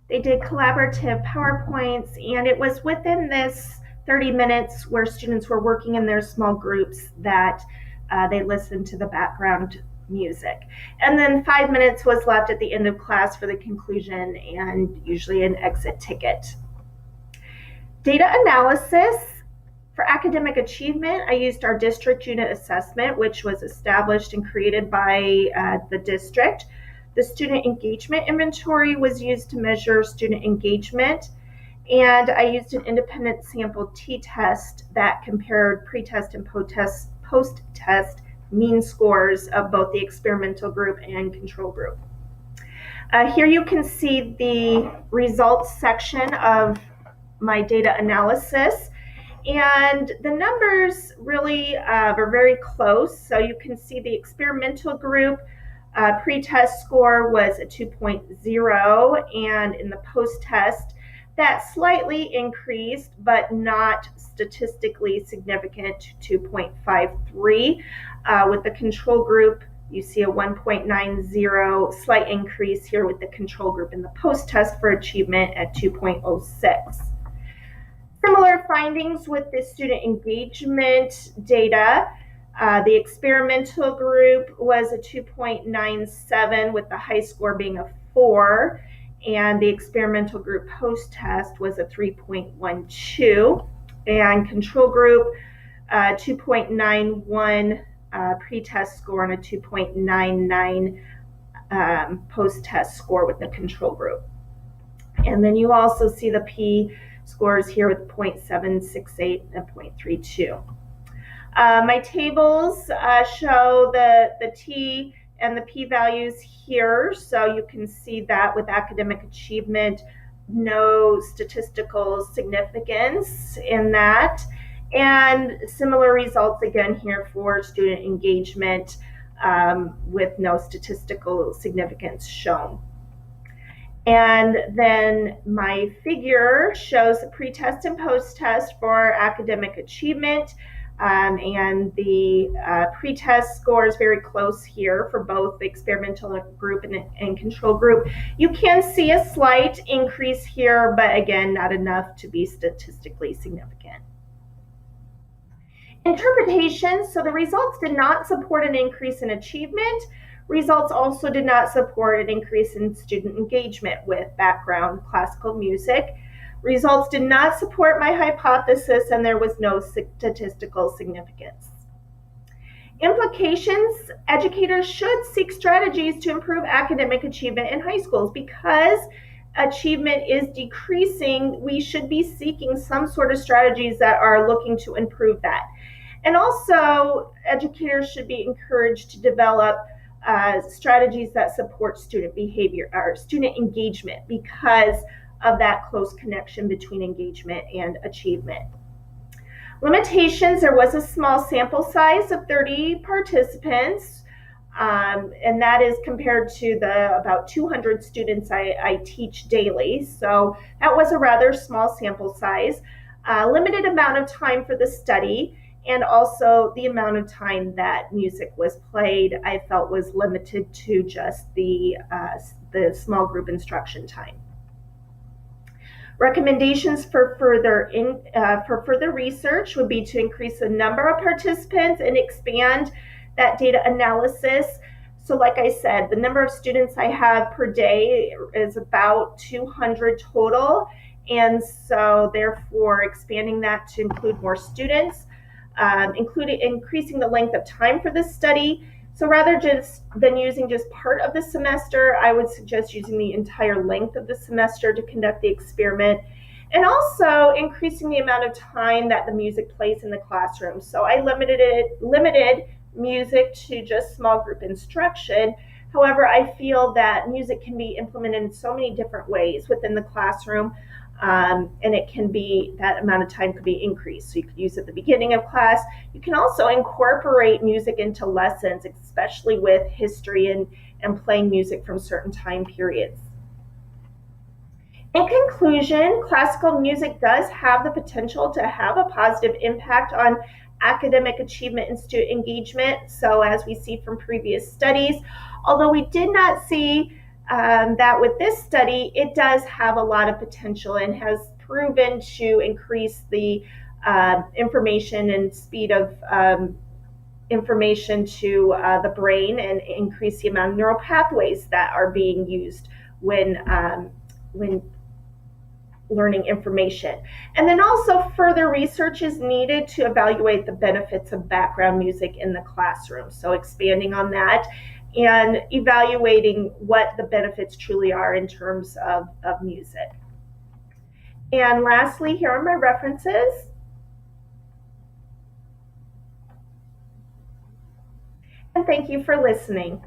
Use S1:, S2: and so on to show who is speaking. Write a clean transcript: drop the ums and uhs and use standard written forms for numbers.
S1: They did collaborative PowerPoints, and it was within this 30 minutes where students were working in their small groups that they listened to the background music. And then 5 minutes was left at the end of class for the conclusion and usually an exit ticket. Data analysis. For academic achievement, I used our district unit assessment, which was established and created by the district. The student engagement inventory was used to measure student engagement, and I used an independent sample t-test that compared pre-test and post-test mean scores of both the experimental group and control group. Here you can see the results section of my data analysis. And the numbers really are very close. So you can see the experimental group pre-test score was a 2.0, and in the post-test, that slightly increased, but not statistically significant, to 2.53. With the control group, you see a 1.90, slight increase here with the control group in the post-test for achievement at 2.06. Similar findings with the student engagement data. The experimental group was a 2.97 with the high score being a 4, and the experimental group post-test was a 3.12, and control group 2.91 pre-test score and a 2.99 post-test score with the control group. And then you also see the P scores here with 0.768 and 0.32. My tables show the T and the P values here, so you can see that with academic achievement, no statistical significance in that. And similar results again here for student engagement with no statistical significance shown. And then my figure shows the pre-test and post-test for academic achievement. And the pre-test score is very close here for both the experimental group and control group. You can see a slight increase here, but again, not enough to be statistically significant. Interpretation. So the results did not support an increase in achievement. Results also did not support an increase in student engagement with background classical music. Results did not support my hypothesis, and there was no statistical significance. Implications. Educators should seek strategies to improve academic achievement in high schools. Because achievement is decreasing, we should be seeking some sort of strategies that are looking to improve that. And also, educators should be encouraged to develop strategies that support student behavior or student engagement because of that close connection between engagement and achievement. Limitations. There was a small sample size of 30 participants, and that is compared to the about 200 students I teach daily. So that was a rather small sample size. Limited amount of time for the study, and also the amount of time that music was played I felt was limited to just the small group instruction time. Recommendations for further research would be to increase the number of participants and expand that data analysis. So like I said, the number of students I have per day is about 200 total, and so therefore expanding that to include more students, including increasing the length of time for this study. So rather than using just part of the semester, I would suggest using the entire length of the semester to conduct the experiment, and also increasing the amount of time that the music plays in the classroom. So I limited music to just small group instruction. However, I feel that music can be implemented in so many different ways within the classroom. And it can be, that amount of time could be increased. So you could use it at the beginning of class. You can also incorporate music into lessons, especially with history and playing music from certain time periods. In conclusion, classical music does have the potential to have a positive impact on academic achievement and student engagement. So as we see from previous studies, although we did not see that with this study, it does have a lot of potential and has proven to increase the information and speed of information to the brain and increase the amount of neural pathways that are being used when learning information. And then also further research is needed to evaluate the benefits of background music in the classroom. So expanding on that and evaluating what the benefits truly are in terms of music. And lastly, here are my references. And thank you for listening.